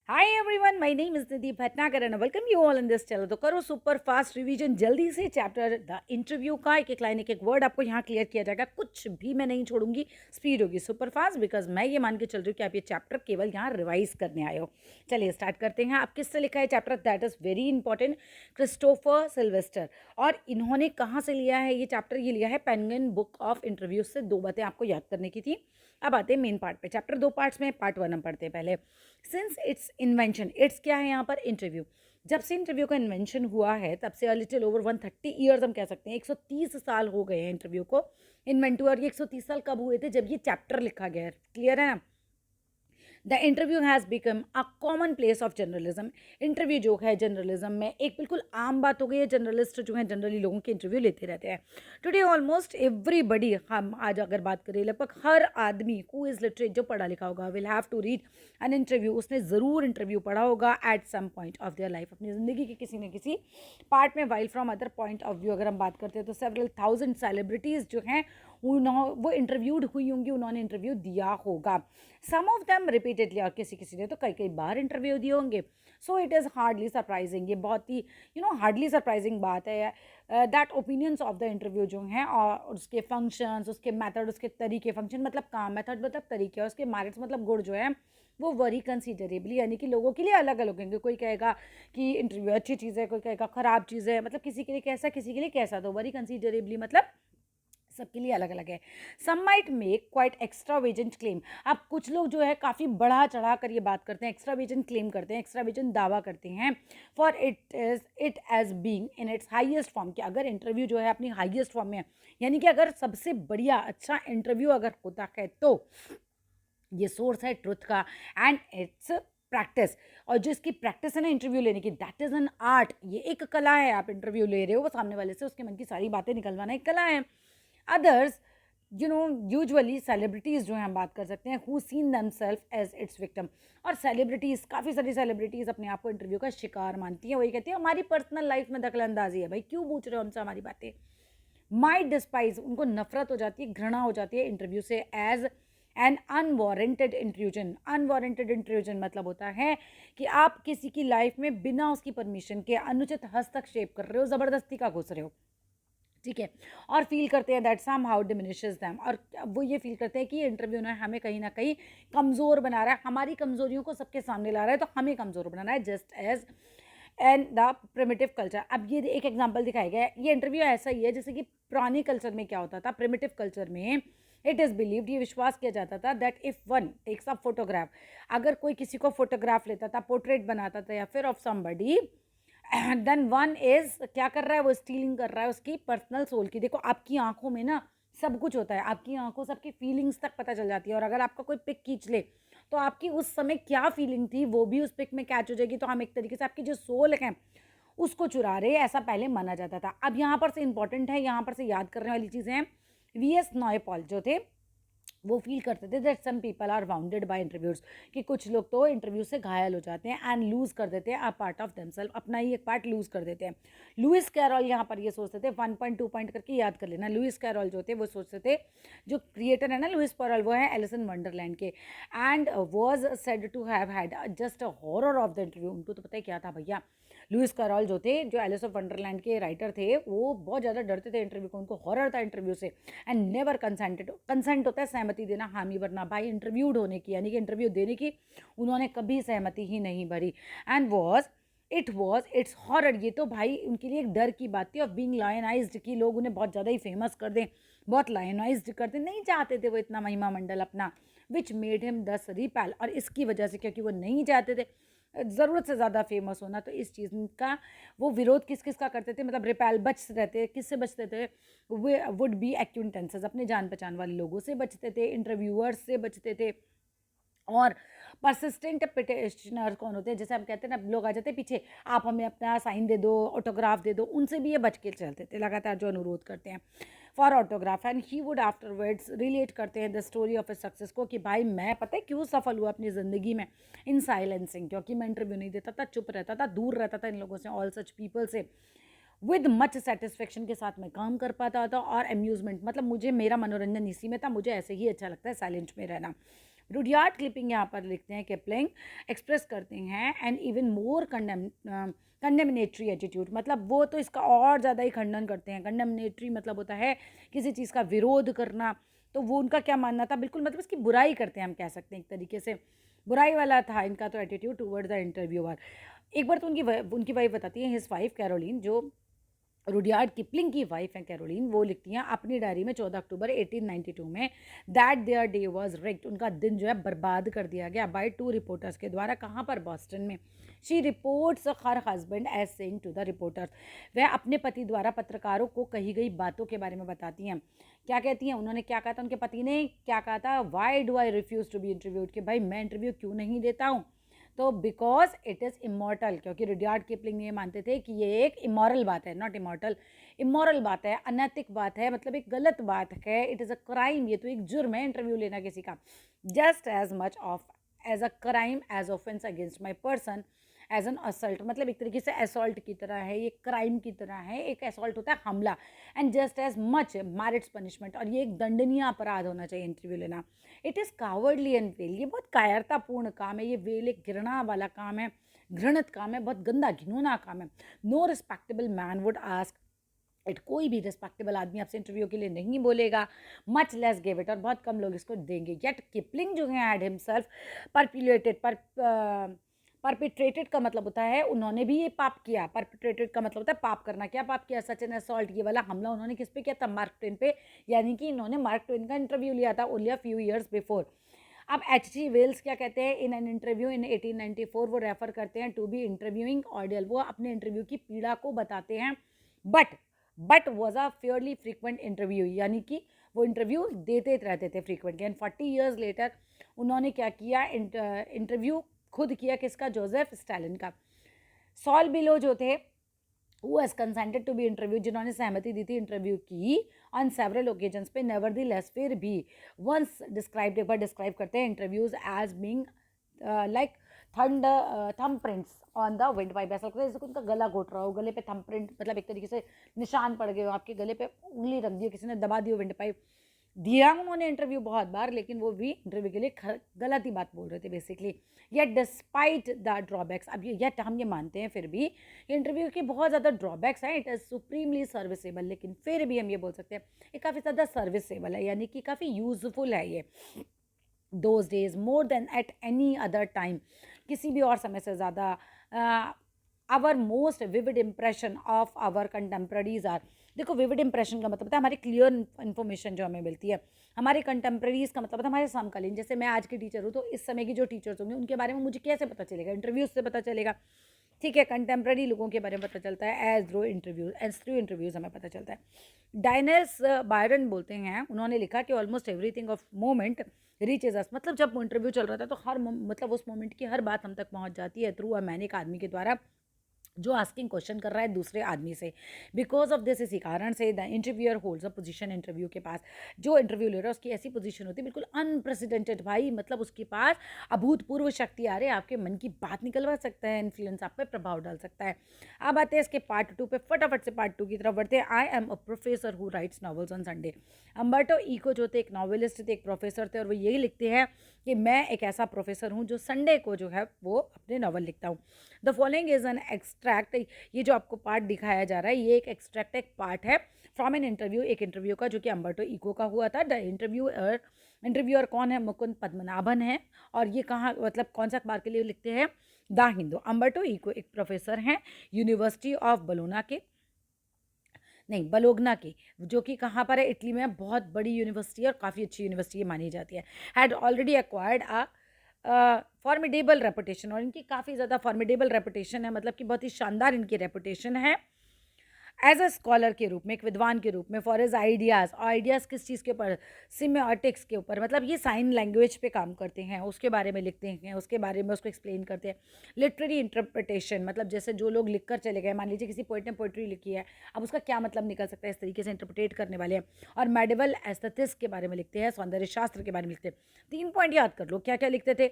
Hi everyone, my name is Nidhi Bhatnagar and welcome you all in this channel. तो करो super fast revision जल्दी से। Chapter the interview का एक एक लाइन एक एक वर्ड आपको यहाँ क्लियर किया जाएगा। कुछ भी मैं नहीं छोड़ूंगी, स्पीड होगी सुपर फास्ट, बिकॉज मैं ये मान के चल रही हूँ कि आप ये चैप्टर केवल यहाँ रिवाइज करने आए हो। चलिए स्टार्ट करते हैं। आप किससे लिखा है chapter, that is very important, Christopher Sylvester. और इन्होंने कहाँ से लिया है ये चैप्टर? ये लिया है पेंगुइन बुक ऑफ इंटरव्यू से। दो बातें आपको याद करने की थी। अब आते हैं मेन पार्ट पे। चैप्टर दो पार्ट्स में, पार्ट वन हम पढ़ते हैं पहले। सिंस इट्स इन्वेंशन, इट्स क्या है यहाँ पर? इंटरव्यू। जब से इंटरव्यू का इन्वेंशन हुआ है तब से लिटिल ओवर 130 ईयर्स हम कह सकते हैं, 130 साल हो गए हैं इंटरव्यू को इन्वेंट हुए। और ये 130 साल कब हुए थे? जब ये चैप्टर लिखा गया है। क्लियर है ना? The interview has become a common place of journalism. Interview जो है जर्नलिज्म में एक बिल्कुल आम बात हो गई है। जर्नलिस्ट जो है जनरली लोगों के इंटरव्यू लेते रहते हैं। टुडे ऑलमोस्ट एवरीबडी, हम आज अगर बात करें लगभग हर आदमी हु इज़ लिटरेट, जो पढ़ा लिखा होगा, will have to read an interview. उसने ज़रूर इंटरव्यू पढ़ा होगा at some point of their life, अपनी ज़िंदगी के किसी न किसी पार्ट में। While from other point of view अगर हम बात करते हैं तो सेवरल थाउजेंड सेलिब्रिटीज़ जो हैं वो इंटरव्यूड हुई होंगी, उन्होंने इंटरव्यू दिया होगा। सम ऑफ देम रिपीटेडली, और किसी किसी ने तो कई कई बार इंटरव्यू दिए होंगे। So it is hardly surprising, ये बहुत ही हार्डली सरप्राइजिंग बात है that opinions of the interview जो हैं और उसके फंक्शंस, उसके मेथड, उसके तरीके, फंक्शन मतलब काम, मेथड मतलब तरीके, और उसके मेरिट्स मतलब गुण जो है वो वरी कंसीडरेबली, यानी कि लोगों के लिए अलग अलग होंगे। कोई कहेगा कि इंटरव्यू अच्छी चीज़ है, कोई कहेगा ख़राब चीज़ है, मतलब किसी के लिए कैसा, किसी के लिए कैसा। तो वरी कंसीडरेबली मतलब सबके लिए अलग अलग है। Some might make quite extravagant claim. अब कुछ लोग जो है काफ़ी बढ़ा चढ़ा कर ये बात करते हैं, एक्स्ट्रावेजेंट क्लेम करते हैं, एक्स्ट्रावेजेंट दावा करते हैं। For it as being in its highest form, कि अगर इंटरव्यू जो है अपनी हाईएस्ट फॉर्म में है, यानी कि अगर सबसे बढ़िया अच्छा इंटरव्यू अगर होता है तो ये सोर्स है ट्रुथ का एंड इट्स प्रैक्टिस। और जो इसकी प्रैक्टिस है ना इंटरव्यू लेने की, दैट इज़ एन आर्ट। ये एक कला है। आप इंटरव्यू ले रहे हो, वो सामने वाले से उसके मन की सारी बातें निकलवाना एक कला है। अदर्स, यूजुअली सेलिब्रिटीज़ जो हैं हम बात कर सकते हैं, who seen themselves as its victim. और सेलिब्रिटीज़, काफ़ी सारी सेलिब्रिटीज़ अपने आप को इंटरव्यू का शिकार मानती हैं। वही कहती है हमारी पर्सनल लाइफ में दखल अंदाजी है, भाई क्यों पूछ रहे हो हमसे हमारी बातें। माइट डिस्पाइज, उनको नफरत हो जाती है, घृणा हो जाती है इंटरव्यू से, as an unwarranted intrusion. Unwarranted intrusion मतलब होता है कि आप किसी की लाइफ में बिना उसकी परमिशन के अनुचित हस्तक्षेप कर रहे हो, ज़बरदस्ती का घुस रहे हो। ठीक है। और फील करते हैं that somehow diminishes them, और वो ये फील करते हैं कि ये इंटरव्यू ना हमें कहीं ना कहीं कमज़ोर बना रहा है, हमारी कमज़ोरियों को सबके सामने ला रहा है, तो हमें कमज़ोर बना रहा है, just as and the primitive culture. अब ये एक एग्जाम्पल दिखाया गया है। ये इंटरव्यू ऐसा ही है जैसे कि पुराने कल्चर में क्या होता था, प्रिमिटिव कल्चर में इट इज़ बिलीव्ड, ये विश्वास किया जाता था that if one takes a photograph, अगर कोई किसी को फोटोग्राफ लेता था, पोर्ट्रेट बनाता था या फिर of somebody, then one is क्या कर रहा है, वो स्टीलिंग कर रहा है उसकी पर्सनल सोल की। देखो आपकी आंखों में ना सब कुछ होता है, आपकी आंखों से आपकी फीलिंग्स तक पता चल जाती है। और अगर आपका कोई पिक खींच ले तो आपकी उस समय क्या फीलिंग थी वो भी उस पिक में कैच हो जाएगी। तो हम एक तरीके से आपकी जो सोल है उसको चुरा रहे, ऐसा पहले माना जाता था। अब यहाँ पर से इंपॉर्टेंट है, यहाँ पर से याद करने वाली चीज़ें हैं। वीएस नॉयपॉल जो थे वो फील करते थे that some people are bounded by interviews, कि कुछ लोग तो इंटरव्यू से घायल हो जाते हैं एंड लूज कर देते हैं अ पार्ट ऑफ देमसेल्फ, अपना ही एक पार्ट लूज कर देते हैं। लुइस कैरॉल यहाँ पर ये सोचते थे, 1.2 पॉइंट करके याद कर लेना। लुइस कैरॉल जो थे वो सोचते थे, जो क्रिएटर है ना लुइस कैरॉल, वो है एलिस इन वंडरलैंड के, and was said to have had just a horror of the interview. उनको तो पता है क्या था भैया, लुइस कैरॉल जो थे, जो एलिस ऑफ वंडरलैंड के राइटर थे, वो बहुत ज़्यादा डरते थे इंटरव्यू को, उनको हॉरर था इंटरव्यू से। एंड नेवर कंसेंटेड, कंसेंट होता है सहमति देना, हामी भरना, भाई इंटरव्यूड होने की यानी कि इंटरव्यू देने की उन्होंने कभी सहमति ही नहीं भरी। एंड वॉज इट्स हॉरर, ये तो भाई उनके लिए एक डर की बात थी, ऑफ बीइंग लायनाइज्ड, कि लोग उन्हें बहुत ज़्यादा ही फेमस कर दें, बहुत लायनाइज्ड कर दें, नहीं चाहते थे वो इतना महिमा मंडल अपना। विच मेड हिम दस रिपैल, और इसकी वजह से, क्योंकि वो नहीं चाहते थे ज़रूरत से ज़्यादा फेमस होना, तो इस चीज़ का वो विरोध किस किस का करते थे, मतलब रिपेल, बच रहते, किससे बचते थे, वे वुड बी एक्विंटेंसेस, अपने जान पहचान वाले लोगों से बचते थे, इंटरव्यूअर्स से बचते थे। और परसिस्टेंट पिटिशनर कौन होते हैं, जैसे हम कहते हैं ना, लोग आ जाते हैं पीछे, आप हमें अपना साइन दे दो, ऑटोग्राफ दे दो, उनसे भी ये बच के चलते थे, लगातार जो अनुरोध करते हैं for autograph. And he would afterwards relate करते हैं the story of a success को, कि भाई मैं पता है क्यों सफल हुआ अपनी ज़िंदगी में, इन साइलेंसिंग, क्योंकि मैं इंटरव्यू नहीं देता था, चुप रहता था, दूर रहता था इन लोगों से, ऑल सच पीपल से। विद मच सेटिस्फेक्शन के साथ मैं काम कर पाता था, और अम्यूजमेंट मतलब मुझे, मेरा मनोरंजन इसी में था, मुझे ऐसे ही अच्छा लगता है साइलेंट में रहना। रुडयार्ड किपलिंग यहाँ पर लिखते हैं, किपलिंग एक्सप्रेस करते हैं एंड इवन मोर कंडेमनेटरी एटीट्यूड, मतलब वो तो इसका और ज़्यादा ही खंडन करते हैं। कंडेमनेटरी मतलब होता है किसी चीज़ का विरोध करना, तो वो उनका क्या मानना था, बिल्कुल मतलब इसकी बुराई करते हैं, हम कह सकते हैं एक तरीके से बुराई वाला था इनका तो एटीट्यूड टूवर्ड द इंटरव्यूअर। एक बार तो उनकी वाइफ बताती है, हिज वाइफ कैरोलिन, जो रुडयार्ड किपलिंग की वाइफ हैं कैरोलिन, वो लिखती हैं अपनी डायरी में 14 अक्टूबर 1892 में that their day was rigged, उनका दिन जो है बर्बाद कर दिया गया बाय 2 रिपोर्टर्स के द्वारा। कहाँ पर? बॉस्टन में। She reports her husband as saying to the reporters, वह अपने पति द्वारा पत्रकारों को कही गई बातों के बारे में बताती हैं। क्या कहती हैं? उन्होंने क्या कहा था, उनके पति ने क्या कहा था, why do I refuse to be interviewed, कि भाई मैं इंटरव्यू क्यों नहीं देता हूँ, तो बिकॉज इट इज़ इमॉर्टल, क्योंकि रुडयार्ड किपलिंग ये मानते थे कि ये एक इमॉरल बात है, नॉट इमॉर्टल, इमॉरल बात है, अनैतिक बात है, मतलब एक गलत बात है, इट इज़ अ क्राइम, ये तो एक जुर्म है इंटरव्यू लेना किसी का, just as much of as a crime as offence against my person as an assault, मतलब एक तरीके से असॉल्ट की तरह है, ये क्राइम की तरह है, एक असॉल्ट होता है हमला, and just as much merits punishment, और ये एक दंडनीय अपराध होना चाहिए इंटरव्यू लेना। It is cowardly and vile, ये बहुत कायरतापूर्ण काम है, ये वेल एक घृणा वाला काम है, घृणित काम है, बहुत गंदा घिनौना काम है। No respectable man would ask it, कोई भी रिस्पेक्टेबल आदमी आपसे इंटरव्यू के लिए नहीं बोलेगा, मच लेस गिव इट, और बहुत कम लोग इसको देंगे। येट किपलिंग जो है हैड हिमसेल्फ परपिलेटेड, परपिट्रेटेड का मतलब होता है उन्होंने भी ये पाप किया, परपिट्रेटेड का मतलब होता है पाप करना। क्या पाप किया? सच एन असॉल्ट, ये वाला हमला उन्होंने किस पे किया था? मार्क ट्वेन पे, यानी कि इन्होंने मार्क ट्वेन का इंटरव्यू लिया था only a few years before. अब H.G. वेल्स क्या कहते हैं इन एन इंटरव्यू इन 1894, वो रेफर करते हैं टू बी इंटरव्यूइंग ऑडियल, वो अपने इंटरव्यू की पीड़ा को बताते हैं, but was a fairly frequent interview, यानी कि वो इंटरव्यू देते रहते थे फ्रीक्वेंटली। एंड 40 ईयर्स लेटर उन्होंने क्या किया, इंटरव्यू खुद किया, किसका? जोसेफ स्टालिन का। सॉल बिलो जो थे, who has consented to be interviewed, जिन्होंने सहमति दी थी इंटरव्यू की ऑन सेवरल ओकेजन्स पे, नेवरदीलेस फिर भी वंस डिस्क्राइब्ड, एक बार डिस्क्राइब करते हैं interviews as being like thumb prints on the windpipe, ऐसा लगता है जैसे उनका गला घोट रहा हो, गले पे थंब प्रिंट, मतलब एक तरीके से निशान पड़ गए हो, आपके गले पे उंगली रख दी हो, किसी ने दबा दी हो विंड पाइप। दिया उन्होंने इंटरव्यू बहुत बार, लेकिन वो भी इंटरव्यू के लिए गलत ही बात बोल रहे थे basically. Yet despite the drawbacks, अब ये येट हम ये मानते हैं फिर भी इंटरव्यू के बहुत ज़्यादा ड्रॉबैक्स हैं, इट इज़ सुप्रीमली सर्विसेबल, लेकिन फिर भी हम ये बोल सकते हैं ये काफ़ी ज़्यादा सर्विसेबल है, यानी कि काफ़ी यूजफुल है ये those days more than at any other time, किसी भी और समय से ज़्यादा। Our most vivid impression of our contemporaries are, देखो विविड इंप्रेशन का मतलब होता है हमारी क्लियर इन्फॉर्मेशन जो हमें मिलती है, हमारे कंटेम्प्रेरीज का मतलब होता है हमारे समकालीन, जैसे मैं आज की टीचर हूँ तो इस समय की जो टीचर्स होंगे उनके बारे में मुझे कैसे पता चलेगा? इंटरव्यूज से पता चलेगा, ठीक है। कंटेम्प्रेरी लोगों के बारे में पता चलता है एज थ्रू इंटरव्यूज हमें पता चलता है। डायनेस बायरन बोलते हैं, उन्होंने लिखा कि almost everything of moment reaches us, मतलब जब इंटरव्यू चल रहा था तो मतलब उस मोमेंट की हर बात हम तक पहुंच जाती है थ्रू अ मैन, एक आदमी के द्वारा जो आस्किंग क्वेश्चन कर रहा है दूसरे आदमी से। बिकॉज ऑफ दिस, इसी कारण से the interviewer holds a position, interview के पास जो इंटरव्यू ले रहा है उसकी ऐसी पोजीशन होती है बिल्कुल अनप्रेसिडेंटेड, भाई मतलब उसके पास अभूतपूर्व शक्ति आ रही है, आपके मन की बात निकलवा सकता है, इन्फ्लुएंस आप पे प्रभाव डाल सकता है। अब आते हैं इसके पार्ट 2 पे, फटाफट से पार्ट 2 की तरफ बढ़ते हैं। I am a professor who rights novels on Sunday. Umberto eco जो थे एक नॉवेलिस्ट थे, एक प्रोफेसर थे, और वो यही लिखते हैं कि मैं एक ऐसा प्रोफेसर हूँ जो संडे को जो है वो अपने नॉवल लिखता हूँ। The following is an extract, ये जो आपको पार्ट दिखाया जा रहा है ये एक एक्सट्रैक्ट, एक पार्ट है फ्रॉम एन इंटरव्यू, एक इंटरव्यू का जो कि अम्बर्टो ईको का हुआ था। द इंटरव्यूअर कौन है? मुकुंद पद्मनाभन है, और ये कहाँ मतलब कौन सा अखबार के लिए लिखते हैं? द हिंदू। अम्बर्टो ईको एक प्रोफेसर हैं यूनिवर्सिटी ऑफ बलोगना की, जो कि कहाँ पर है? इटली में, बहुत बड़ी यूनिवर्सिटी है और काफ़ी अच्छी यूनिवर्सिटी मानी जाती है। Had already acquired a formidable reputation, और इनकी काफ़ी ज़्यादा फॉर्मिडेबल रेपुटेशन है, मतलब कि बहुत ही शानदार इनकी रेपुटेशन है एज अ स्कॉलर के रूप में, एक विद्वान के रूप में। फॉर एज आइडियाज़ किस चीज़ के ऊपर? सिम्योटिक्स के ऊपर, मतलब ये साइन लैंग्वेज पे काम करते हैं, उसके बारे में लिखते हैं, उसके बारे में उसको एक्सप्लेन करते हैं। लिटरेरी इंटरप्रिटेशन, मतलब जैसे जो लोग लिख कर चले गए, मान लीजिए किसी पोइट ने पोइट्री लिखी है, अब उसका क्या मतलब निकल सकता है, इस तरीके से इंटरप्रिटेट करने वाले हैं। और मेडिवल एस्थेटिक्स के बारे में लिखते हैं, सौंदर्य शास्त्र के बारे में लिखते हैं। 3 पॉइंट याद कर लो, क्या क्या लिखते थे?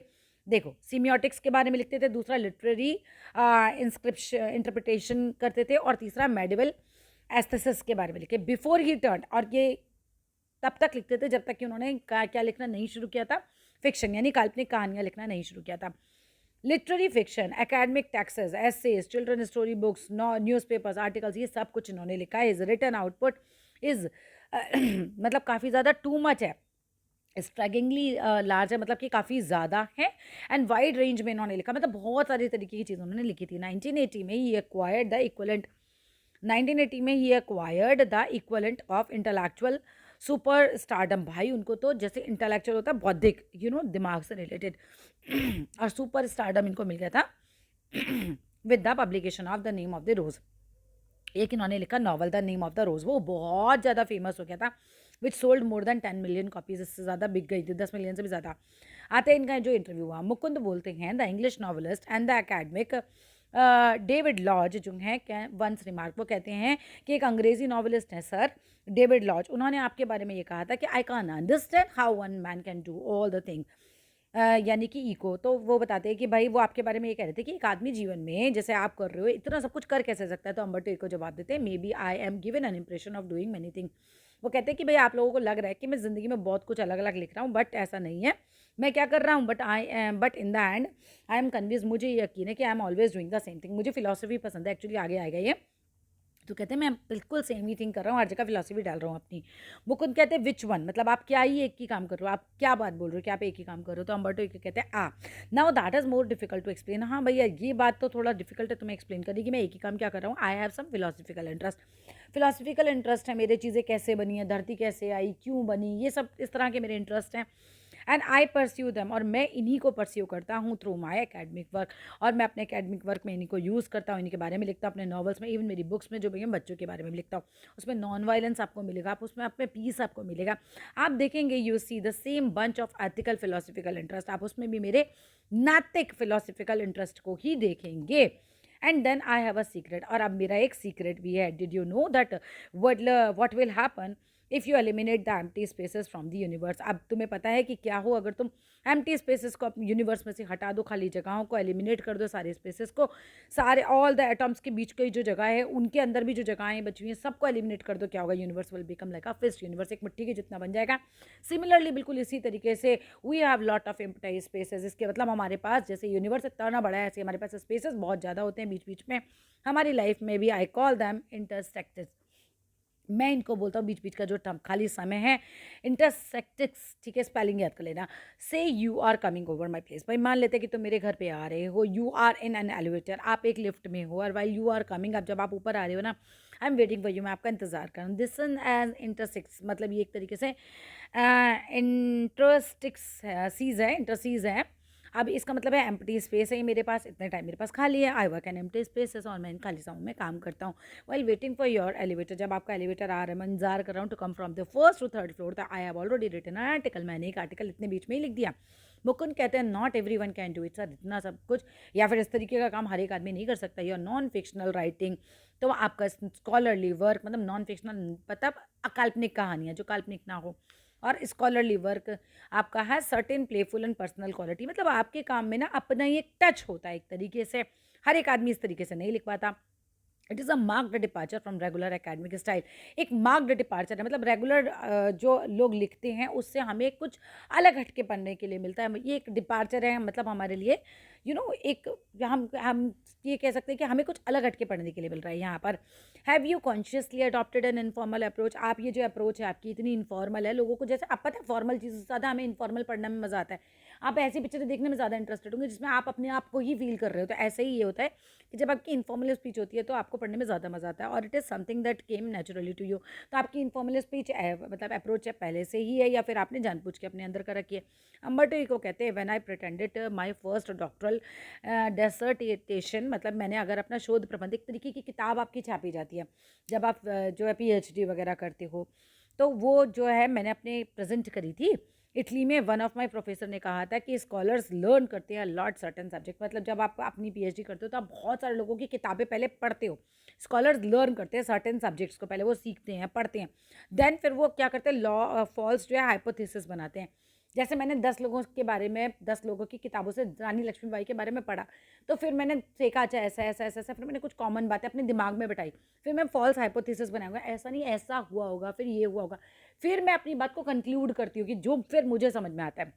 देखो, सीमियोटिक्स के बारे में लिखते थे, दूसरा लिटरेरी इंटरप्रिटेशन करते थे, और तीसरा मेडिवल एस्थेसिस के बारे में लिखे। बिफोर ही टर्न, और ये तब तक लिखते थे जब तक कि उन्होंने क्या लिखना नहीं शुरू किया था, फिक्शन यानी काल्पनिक कहानियाँ लिखना नहीं शुरू किया था। Literary fiction, academic texts, essays, children story books, newspapers, articles, ये सब कुछ इन्होंने लिखा है। इज़ रिटन आउटपुट इज़ मतलब काफ़ी ज़्यादा टू मच है, स्ट्रैगिंगली लार्ज है, मतलब कि काफ़ी ज़्यादा है। एंड वाइड रेंज में इन्होंने लिखा, मतलब बहुत सारी तरीके की चीज़ उन्होंने लिखी थी। 1980 में ही एक्वायर्ड द इक्वलेंट 1980 में ही acquired the equivalent of intellectual superstardom. भाई उनको तो जैसे इंटेलेक्चुअल होता है बौद्धिक, दिमाग से रिलेटेड और सुपर स्टारडम इनको मिल गया था with the publication of the name of the rose. एक इन्होंने लिखा novel the name of the rose, वो बहुत ज़्यादा फेमस हो गया था, which sold more than 10 million copies, इससे ज़्यादा बिक गई थी, 10 मिलियन से भी ज़्यादा। आते हैं इनका जो इंटरव्यू हुआ, मुकुंद बोलते हैं the English novelist and the academic David Lodge जो हैं क्या वंस रिमार्क, वो कहते हैं कि एक अंग्रेज़ी नॉवलिस्ट हैं सर डेविड लॉज, उन्होंने आपके बारे में ये कहा था कि I can understand how one man can do all the thing, यानी कि इको। तो वो बताते हैं कि भाई वो आपके बारे में ये कह रहे थे कि एक आदमी जीवन में जैसे आप कर रहे हो इतना सब कुछ कर कैसे सकता है। तो अम्बर्टो इको जवाब देते हैं, maybe I am given an impression of doing many thing. वो कहते हैं कि भाई आप लोगों को लग रहा है कि मैं ज़िंदगी में बहुत कुछ अलग अलग लिख रहा हूँ, बट ऐसा नहीं है। मैं क्या कर रहा हूँ, but in the and I am convince, मुझे यकीन है कि I am always doing the same thing. मुझे फिलोसफी पसंद है, एक्चुअली आगे आएगा ये। तो कहते हैं मैं बिल्कुल सेम ही थिंग कर रहा हूँ, हर जगह फिलोसफी डाल रहा हूँ अपनी। मुकुंद कहते हैं विच वन, मतलब आप क्या ही एक ही काम कर रहे हो, आप क्या बात बोल रहे हो कि आप एक ही काम कर रहे हो। तो अम्बर्टो इको कहते हैं now that is more difficult to explain. हाँ भैया ये बात तो थोड़ा डिफिकल्ट है तुम्हें एक्सप्लेन करनी कि मैं एक ही काम क्या कर रहा हूँ। I have some philosophical interest, philosophical interest है मेरे, चीज़ें कैसे बनी है, धरती कैसे आई, क्यों बनी, ये सब इस तरह के मेरे इंटरेस्ट हैं। एंड आई परस्यू दैम, और मैं इन्हीं को परस्यू करता हूँ थ्रू माई एकेडमिक वर्क, और मैं अपने एकेडमिक वर्क में इन्हीं को यूज़ करता हूँ, इन्हीं के बारे में लिखता हूँ अपने नॉवल्स में, इवन मेरी बुक्स में जो भी है बच्चों के बारे में भी लिखता हूँ। उसमें नॉन वायलेंस आपको मिलेगा, आप उसमें अपने पीस आपको मिलेगा, आप देखेंगे you see the same bunch of ethical philosophical interest, आप उसमें भी मेरे नैतिक फिलोसफिकल इंटरेस्ट को ही देखेंगे। And then I have a secret, और अब मेरा एक सीक्रेट भी है। Did you know that what will happen if you eliminate the empty spaces from the universe. अब तुम्हें पता है कि क्या हो अगर तुम एम्प्टी स्पेसेस को अपने यूनिवर्स में से हटा दो, खाली जगहों को एलिमिनेट कर दो, सारे स्पेसेस को, सारे ऑल द एटम्स के बीच की जो जगह है उनके अंदर भी जो जगहें बची हुई हैं सबको एलिमिनेट कर दो, क्या होगा, universe will become like a fist universe, एक मिट्टी के जितना बन जाएगा। सिमिलरली बिल्कुल इसी तरीके से we have lot of empty spaces, इसके मतलब हमारे पास जैसे यूनिवर्स इतना बड़ा है ऐसे हमारे पास स्पेसेस बहुत ज़्यादा होते हैं बीच बीच में हमारी लाइफ में भी। आई कॉल दैम इंटरसेक्टेड, मैं इनको बोलता हूँ बीच बीच का जो खाली समय है इंटरसेक्टिक्स, ठीक है, स्पेलिंग याद कर लेना। Say you are coming over my place, भाई मान लेते हैं कि तुम मेरे घर पे आ रहे हो, you are in an elevator, आप एक लिफ्ट में हो, और वाइल यू आर कमिंग, अब जब आप ऊपर आ रहे हो ना, I am waiting for you, मैं आपका इंतजार कर रहा हूँ। दिस एज इंटरसेक्स, मतलब ये एक तरीके से इंटरस्टिक्स सीज है, इंटरसीज है। अब इसका मतलब है एम्प्टी स्पेस है मेरे पास, इतने टाइम मेरे पास खाली है, I work an empty spaces, और मैं इन खाली समय में काम करता हूँ। While waiting for your elevator, जब आपका एलिवेटर आ रहा है, मैं इंतजार कर रहा हूँ to come from the first to third floor, तो I have already written an article, मैंने एक आर्टिकल इतने बीच में ही लिख दिया। मुकुंद कहते हैं not every one can do it sir, इतना सब कुछ या फिर इस तरीके का काम हर एक आदमी नहीं कर सकता। योर नॉन फिक्शनल राइटिंग, तो आपका स्कॉलरली वर्क, मतलब नॉन फिक्शनल मतलब अकाल्पनिक कहानियाँ जो काल्पनिक ना हो, और स्कॉलरली वर्क आपका है certain playful and personal quality, मतलब आपके काम में ना अपना ही एक टच होता है एक तरीके से, हर एक आदमी इस तरीके से नहीं लिख पाता। It is a marked departure from regular academic style, एक मार्क्ड डिपार्चर है, मतलब रेगुलर जो लोग लिखते हैं उससे हमें कुछ अलग हटके पढ़ने के लिए मिलता है, ये एक डिपार्चर है, मतलब हमारे लिए एक हम ये कह सकते हैं कि हमें कुछ अलग हटके पढ़ने के लिए मिल रहा है यहाँ पर। Have you consciously adopted an informal approach, आप ये जो अप्रोच है आपकी इतनी इनफॉर्मल है, लोगों को जैसे आप पता है फॉर्मल चीज़ों से ज़्यादा हमें इनफॉर्मल पढ़ने में मज़ा आता है, आप ऐसी पिक्चरें देखने में ज़्यादा इंटरेस्टेड होंगे जिसमें आप अपने आप को ही फील कर रहे हो। तो ऐसे ही ये होता है कि जब आपकी इनफॉर्मल स्पीच होती है तो आपको पढ़ने में ज़्यादा मज़ा आता है, और it is something that came naturally to you. तो आपकी इनफॉर्मल स्पीच मतलब अप्रोच है पहले से ही है, या फिर आपने जानबूझ के अपने अंदर कर रखी है। अम्बर्टो इको कहते हैं when I pretended my first doctoral dissertation, मतलब मैंने अगर अपना शोध प्रबंध, एक तरीके की किताब आपकी छापी जाती है जब आप जो है PhD वगैरह करते हो, तो वो जो है मैंने अपने प्रेजेंट करी थी इटली में। वन ऑफ माय प्रोफेसर ने कहा था कि स्कॉलर्स लर्न करते हैं लॉट सर्टन सब्जेक्ट, मतलब जब आप अपनी PhD करते हो तो आप बहुत सारे लोगों की किताबें पहले पढ़ते हो। स्कॉलर्स लर्न करते हैं सर्टेन सब्जेक्ट्स को, पहले वो सीखते हैं, पढ़ते हैं, देन फिर वो क्या करते हैं, लॉ फॉल्स जो है हाइपोथेसिस बनाते हैं। जैसे मैंने 10 लोगों के बारे में 10 लोगों की किताबों से रानी लक्ष्मीबाई के बारे में पढ़ा, तो फिर मैंने देखा अच्छा ऐसा ऐसा ऐसा ऐसा, फिर मैंने कुछ कॉमन बातें अपने दिमाग में बैठाई, फिर मैं फॉल्स हाइपोथेसिस बनाऊंगा, ऐसा नहीं ऐसा हुआ होगा, फिर ये हुआ होगा, फिर मैं अपनी बात को कंक्लूड करती हूँ कि जो फिर मुझे समझ में आता है।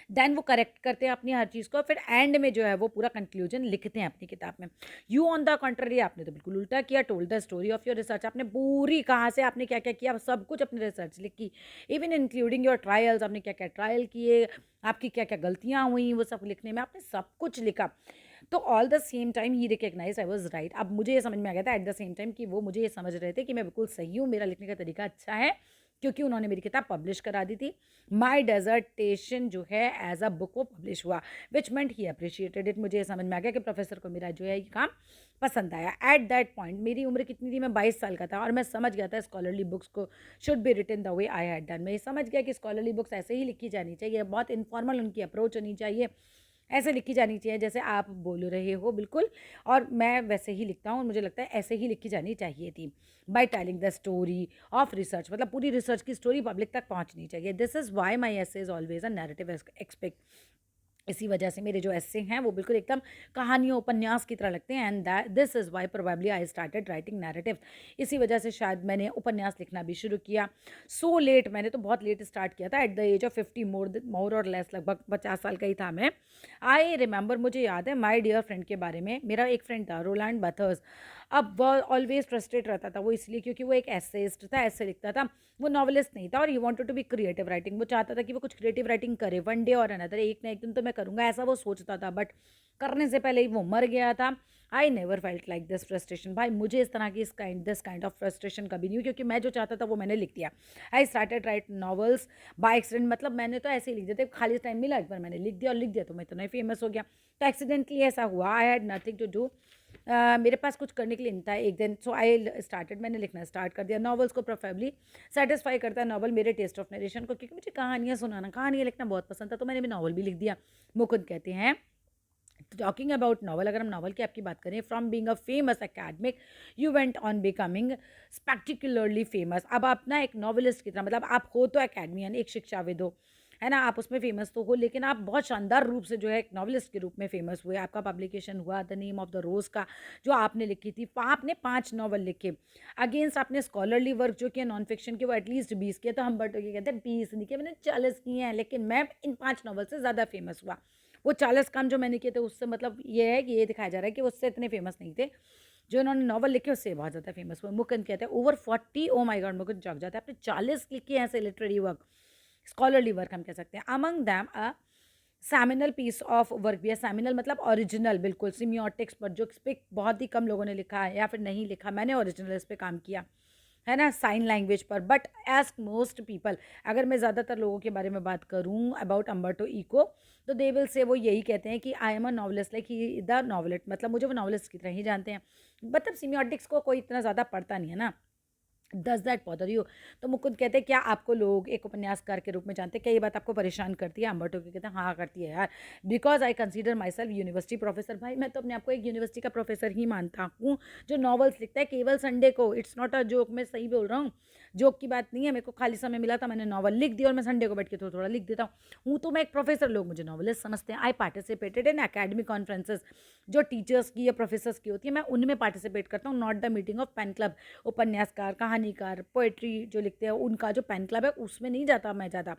देन वो करेक्ट करते हैं अपनी हर चीज़ को, फिर एंड में जो है वो पूरा कंक्लूजन लिखते हैं अपनी किताब में। यू ऑन द कंट्री आपने तो बिल्कुल उल्टा किया, told the story of your research, आपने पूरी कहाँ से आपने क्या क्या किया सब कुछ अपनी रिसर्च लिखी, इवन इंक्लूडिंग योर ट्रायल्स, आपने क्या क्या ट्रायल किए, आपकी क्या क्या गलतियाँ हुई, वो सब लिखने में आपने सब कुछ लिखा। तो ऑल द सेम टाइम ही रिकग्नाइज आई वॉज राइट। अब मुझे ये समझ में आ गया था एट द सेम टाइम कि वो मुझे ये समझ रहे थे कि मैं बिल्कुल सही हूँ, मेरा लिखने का तरीका अच्छा है, क्योंकि उन्होंने मेरी किताब पब्लिश करा दी थी। माई डेजर्टेशन जो है एज अ बुक वो पब्लिश हुआ, विच मेंट ही अप्रिशिएटेड इट। मुझे ये समझ में आ गया कि प्रोफेसर को मेरा जो है ये काम पसंद आया। एट दैट पॉइंट मेरी उम्र कितनी थी, मैं 22 साल का था, और मैं समझ गया था स्कॉलरली बुक्स को should be written the way I had done. मैं ये समझ गया कि स्कॉलरली बुक्स ऐसे ही लिखी जानी चाहिए, बहुत इनफॉर्मल उनकी अप्रोच होनी चाहिए, ऐसे लिखी जानी चाहिए जैसे आप बोल रहे हो बिल्कुल, और मैं वैसे ही लिखता हूँ और मुझे लगता है ऐसे ही लिखी जानी चाहिए थी। By telling the story of research, मतलब पूरी रिसर्च की स्टोरी पब्लिक तक पहुँचनी चाहिए। This is why my essay is always a narrative expect. इसी वजह से मेरे जो एस्से हैं वो बिल्कुल एकदम कहानियों उपन्यास की तरह लगते हैं, and that this is why probably I started writing narrative. इसी वजह से शायद मैंने उपन्यास लिखना भी शुरू किया। सो लेट, मैंने तो बहुत लेट स्टार्ट किया था, एट द एज ऑफ 50 मोर और लेस, लगभग 50 साल का ही था मैं। आई रिमेंबर, मुझे याद है माई डियर फ्रेंड के बारे में। मेरा एक फ्रेंड था रोलैंड बथर्स। अब वह ऑलवेज फ्रस्ट्रेट रहता था, वो इसलिए क्योंकि वो एक एसेइस्ट था, ऐसे लिखता था, वो नॉवलिस्ट नहीं था, और he wanted to be creative writing. वो चाहता था कि वो कुछ क्रिएटिव राइटिंग करे वन डे और अनदर, एक ना एक दिन तो मैं करूँगा, ऐसा वो सोचता था, बट करने से पहले ही वो मर गया था। I never felt like this frustration. भाई मुझे इस तरह की दिस काइंड ऑफ फ्रस्ट्रेशन कभी नहीं हुई, क्योंकि मैं जो चाहता था वो मैंने लिख दिया। I started right novels by accident, मतलब मैंने तो ऐसे ही लिख दिया था, खाली टाइम मिला एक बार मैंने लिख दिया, और लिख दिया तो मैं इतना ही फेमस हो गया। तो एक्सीडेंटली ऐसा हुआ, I had nothing to do, मेरे पास कुछ करने के लिए नहीं था एक दिन। सो आई स्टार्टेड, मैंने लिखना स्टार्ट कर दिया। नॉवेल्स को प्रोफेबली सेटिस्फाई करता है नॉवल मेरे टेस्ट ऑफ नरेशन को, क्योंकि मुझे कहानियाँ सुनाना, कहानियाँ लिखना बहुत पसंद था, तो मैंने भी नॉवल भी लिख दिया। मुकुंद कहते हैं, टॉकिंग अबाउट नॉवल, अगर हम नॉवल की आपकी बात करें, from being a famous academic you went on becoming spectacularly famous. अब आप ना एक नॉवलिस्ट की तरह, मतलब आप हो तो एकेडमियन, एक शिक्षाविद हो, है ना, आप उसमें फेमस तो हो, लेकिन आप बहुत शानदार रूप से जो है एक नॉवलिस्ट के रूप में फेमस हुए। आपका पब्लिकेशन हुआ द नेम ऑफ द रोज़ का, जो आपने लिखी थी। आपने 5 नॉवल लिखे, अगेंस्ट आपने स्कॉलरली वर्क जो किया नॉन फिक्शन के, वो एटलीस्ट 20 किया। तो हम बट ये कहते हैं 20 नहीं किए, मैंने 40 किए हैं, लेकिन मैं इन 5 नॉवल से ज़्यादा फेमस हुआ। वो 40 काम जो मैंने किए थे उससे मतलब ये है कि ये दिखाया जा रहा है कि उससे इतने फेमस नहीं थे, जो इन्होंने नॉवल लिखे उससे बहुत ज़्यादा फेमस हुए। मुकुंद कहते हैं over 40, oh my God, Mukund चौंक जाता है, आपने 40 लिखे हैं ऐसे लिटरेरी वर्क, स्कॉलरली वर्क हम कह सकते हैं। Among them a seminal piece of work भी है। सेमिनल मतलब ओरिजिनल, बिल्कुल सिमियोटिक्स पर, जो इस पे बहुत ही कम लोगों ने लिखा है या फिर नहीं लिखा, मैंने ओरिजिनल इस पे काम किया है ना, साइन लैंग्वेज पर। बट एज मोस्ट पीपल, अगर मैं ज़्यादातर लोगों के बारे में बात करूँ अबाउट अम्बर्टो इको, तो दे विल से वो यही कहते हैं कि I am a novelist, like he the novelist, मतलब मुझे वो नॉवलिस्ट की तरह ही जानते हैं। मतलब सिमियोटिक्स को कोई इतना ज़्यादा पढ़ता नहीं है ना। Does that bother you? तो मुकुंद कहते हैं क्या आपको लोग एक उपन्यासकार के रूप में जानते हैं, क्या ये बात आपको परेशान करती है? अम्बर्टो के कहते हैं हाँ करती है यार, because I consider my self university professor. भाई मैं तो अपने आप को एक यूनिवर्सिटी का प्रोफेसर ही मानता हूँ, जो नॉवेल्स लिखता है केवल संडे को। इट्स नॉट अ जोक, मैं सही बोल रहा हूँ, जोक की बात नहीं है। मेरे को खाली समय मिला था, मैंने नॉवल लिख दिया, और मैं संडे को बैठ के थोड़ा थोड़ा लिख देता हूँ। तो मैं एक प्रोफेसर, लोग मुझे नॉवलिस्ट समझते हैं। I participated in academic conferences, जो टीचर्स की या प्रोफेसर्स की होती है, मैं उनमें पार्टिसिपेट करता हूँ, not the meeting of PEN club. उपन्यासकार, कहानीकार, पोएट्री जो लिखते हैं उनका जो पेन क्लब है उसमें नहीं जाता मैं ज़्यादा।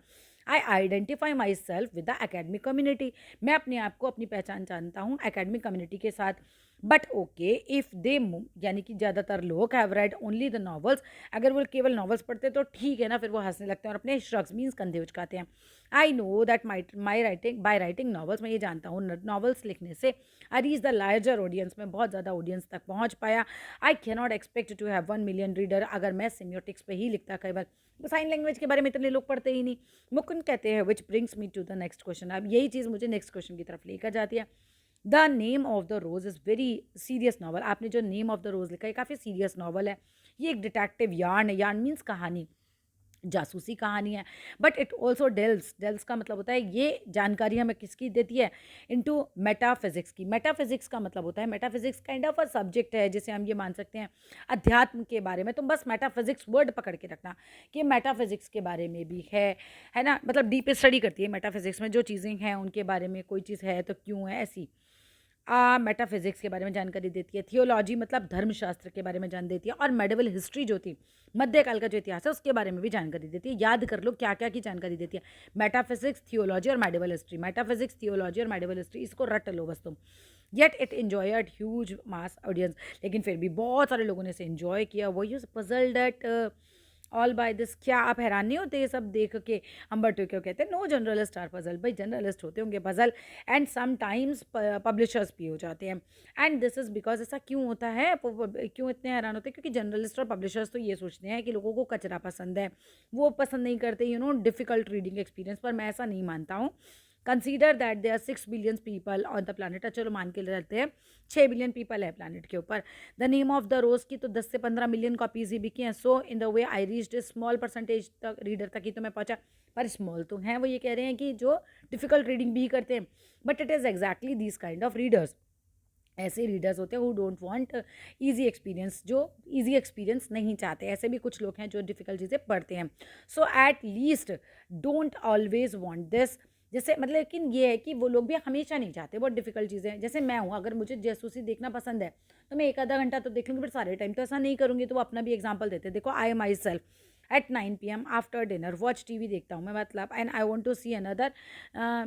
आई identify my self with the academic community, मैं अपने आप को, अपनी पहचान जानता हूँ एकेडमिक कम्युनिटी के साथ। बट ओके इफ़ दे, यानी कि ज़्यादातर लोग have read only the novels, अगर वो केवल नॉवल्स पढ़ते तो ठीक है ना, फिर वो हंसने लगते हैं और अपने श्रग्स मीन्स कंधे उचकाते हैं। I know that my writing, by writing novels, मैं ये जानता हूँ नॉवल्स लिखने से I reach the larger audience, में बहुत ज़्यादा ऑडियंस तक पहुँच पाया। I can not expect to have 1 million reader, अगर मैं सिम्योटिक्स पे ही लिखता। कई बार साइन लैंग्वेज के बारे में इतने लोग पढ़ते ही नहीं। मुकुंद कहते हैं which brings me to the next question, अब यही चीज़ मुझे नेक्स्ट क्वेश्चन की तरफ लेकर जाती है। The name of the rose is very serious novel, आपने जो नेम ऑफ द रोज लिखा है काफ़ी सीरियस नॉवल है। ये एक डिटेक्टिव यार्न है, यार्न मीन्स कहानी, जासूसी कहानी है। But it also deals, deals का मतलब होता है ये जानकारी हमें किसकी देती है, इनटू मेटाफिजिक्स की। मेटाफिजिक्स का मतलब होता है, metaphysics kind of a subject है, जिसे हम ये मान सकते हैं अध्यात्म के बारे में। तुम बस मेटाफिजिक्स वर्ड पकड़ के रखना कि मेटाफिजिक्स के बारे में भी है ना, मतलब डीप स्टडी करती है मेटाफिजिक्स में, जो चीज़ें हैं उनके बारे में, कोई चीज़ है तो क्यों है, ऐसी। मेटाफिजिक्स के बारे में जानकारी देती है, थियोलॉजी मतलब धर्मशास्त्र के बारे में जान देती है, और मेडिवल हिस्ट्री जो थी, मध्यकाल का जो इतिहास है उसके बारे में भी जानकारी देती है। याद कर लो क्या क्या की जानकारी देती है, मेटाफिजिक्स, थियोलॉजी और मेडिवल हिस्ट्री। मेटाफिजिक्स, थियोलॉजी और मेडिवल हिस्ट्री, इसको रट लो बस तुम। Yet it enjoyed huge mass audience, लेकिन फिर भी बहुत सारे लोगों ने इसे एन्जॉय किया। वो use puzzled at all by this. क्या आप हैरान नहीं होते ये सब देख के? हम्बर्टो क्यों कहते हैं नो जर्नलिस्ट आर पजल, भाई जर्नलिस्ट होते होंगे पजल, एंड समटाइम्स पब्लिशर्स भी हो जाते हैं। एंड दिस इज़ बिकॉज ऐसा क्यों होता है, क्यों इतने हैरान होते हैं? क्योंकि जर्नलिस्ट और पब्लिशर्स तो ये सोचते हैं कि लोगों को कचरा पसंद है, वो पसंद नहीं करते डिफ़िकल्ट रीडिंग एक्सपीरियंस। पर मैं ऐसा नहीं मानता हूँ। Consider that they are 6 billion people on the planet. चलो मान के रहते हैं 6 बिलियन पीपल है प्लानट के ऊपर। द नेम ऑफ द रोज की तो 10 से 15 मिलियन कॉपीज ही बिकी हैं। So in the way I reached small percentage तक रीडर तक ही तो मैं पहुंचा। पर स्मॉल तो हैं, वो ये कह रहे हैं कि जो डिफिकल्ट रीडिंग भी करते हैं। But it is exactly this kind of readers, ऐसे रीडर्स होते हैं who don't want easy experience, जो इजी एक्सपीरियंस नहीं चाहते। ऐसे भी कुछ लोग हैं जो डिफ़िकल्ट चीज़ें पढ़ते हैं। So at least don't always want this. जैसे मतलब, लेकिन ये है कि वो लोग भी हमेशा नहीं चाहते बहुत डिफ़िकल्ट चीज़ें। जैसे मैं हूँ, अगर मुझे जासूसी देखना पसंद है तो मैं एक आधा घंटा तो देख लूँगी, बट सारे टाइम तो ऐसा नहीं करूँगी। तो वो अपना भी एग्जाम्पल देते हैं। देखो, I myself at 9 PM after dinner watch TV देखता हूँ मैं, मतलब, and I want to see another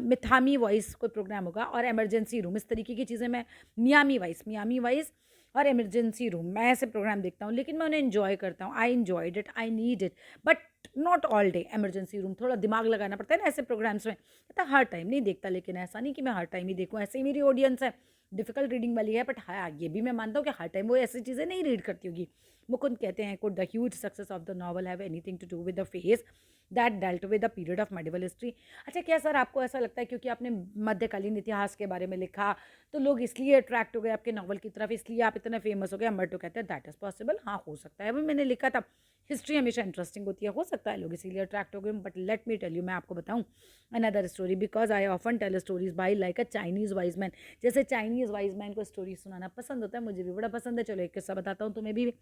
मिथामी वॉइस कोई प्रोग्राम होगा, और इमरजेंसी रूम, इस तरीके की चीज़ें मैं, मियामी वाइस और इमरजेंसी रूम, मैं ऐसे प्रोग्राम देखता हूँ। लेकिन मैं उन्हें इन्जॉय करता हूँ, आई enjoyed it, I need it, but not all day. Emergency room थोड़ा दिमाग लगाना पड़ता है ना ऐसे प्रोग्राम्स में, मतलब हर टाइम नहीं देखता। लेकिन ऐसा नहीं कि मैं हर टाइम ही देखूँ, ऐसे ही मेरी ऑडियंस है डिफिकल्ट रीडिंग वाली है। बट हाँ, ये भी मैं मानता हूँ कि हर टाइम वो ऐसी चीज़ें नहीं रीड करती होगी। मुकुंद कहते हैं, could the huge success of the novel have anything to do with the phase that dealt with the period of medieval history? अच्छा, क्या सर आपको ऐसा लगता है क्योंकि आपने मध्यकालीन इतिहास के बारे में लिखा तो लोग इसलिए अट्रैक्ट हो गए आपके नॉवल की तरफ, इसलिए आप इतने फेमस हो गए? अमर कहते हैं दैट इज़ पॉसिबल। हाँ, हो सकता है। अभी मैंने लिखा था, हिस्ट्री हमेशा इंटरेस्टिंग होती है, हो सकता है लोग इसीलिए अट्रैक्ट हो गए। But let me tell you, मैं आपको बताऊँ another story, because I often tell stories by like a Chinese wise man. जैसे चाइनीज़ वाइज मैन को स्टोरी सुनाना पसंद होता है, मुझे भी बड़ा पसंद है। चलो एक किस्सा बताता हूँ तुम्हें भी।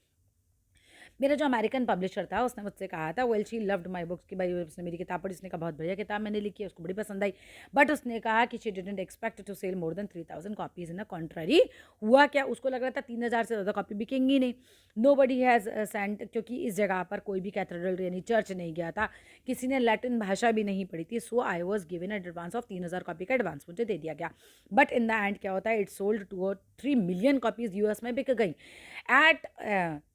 मेरा जो अमेरिकन पब्लिशर था उसने मुझसे कहा था, well she loved my books, कि भाई उसने मेरी किताब पढ़ी, उसने कहा बहुत बढ़िया किताब मैंने लिखी है, उसको बड़ी पसंद आई। बट उसने कहा कि she didn't expect to sell more than 3000 copies in a country. हुआ क्या, उसको लग रहा था 3000 से ज़्यादा कॉपी बिकेंगी नहीं। नो बडी हैज़ सेंट, क्योंकि इस जगह पर कोई भी कैथेड्रल यानी चर्च नहीं गया था, किसी ने लैटिन भाषा भी नहीं पढ़ी थी। So I was given advance of 3000 copy का एडवांस मुझे दे दिया गया। बट इन द एंड क्या होता है, it sold 2 or 3 million copies US में बिक गई। At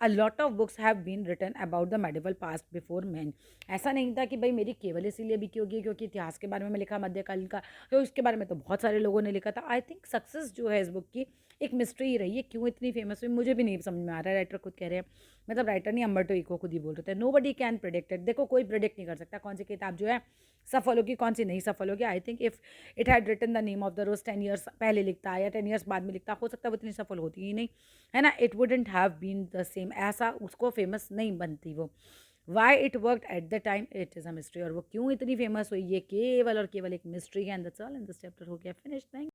a lot of books have been written about the medieval past before man. ऐसा नहीं था कि भाई मेरी केवल इसीलिए बिकी होगी क्योंकि इतिहास के बारे में मैं लिखा मध्यकालीन का, तो इसके बारे में तो बहुत सारे लोगों ने लिखा था। आई थिंक सक्सेस जो है इस बुक की एक मिस्ट्री ही रही है, क्यों इतनी फेमस हुई मुझे भी नहीं समझ में आ रहा है। राइटर खुद कह रहे हैं, मतलब राइटर नहीं, अम्बर्टो इको खुद ही बोल रहे थे, nobody can predict it. देखो, कोई प्रिडिक्ट नहीं कर सकता कौन सी किताब जो है सफल होगी, कौन सी नहीं सफल होगी। I think if it had written the name of the rose 10 years पहले लिखता या 10 ईयर्स बाद में लिखता, हो सकता है वो इतनी सफल होती ही नहीं, है ना। It wouldn't have been the same, ऐसा उसको फेमस नहीं बनती वो। Why it worked at the time, it is a mystery. और वो क्यों इतनी फेमस हुई, ये केवल और केवल एक मिस्ट्री है। And that's all in this chapter. हो गया फिनिश। थैंक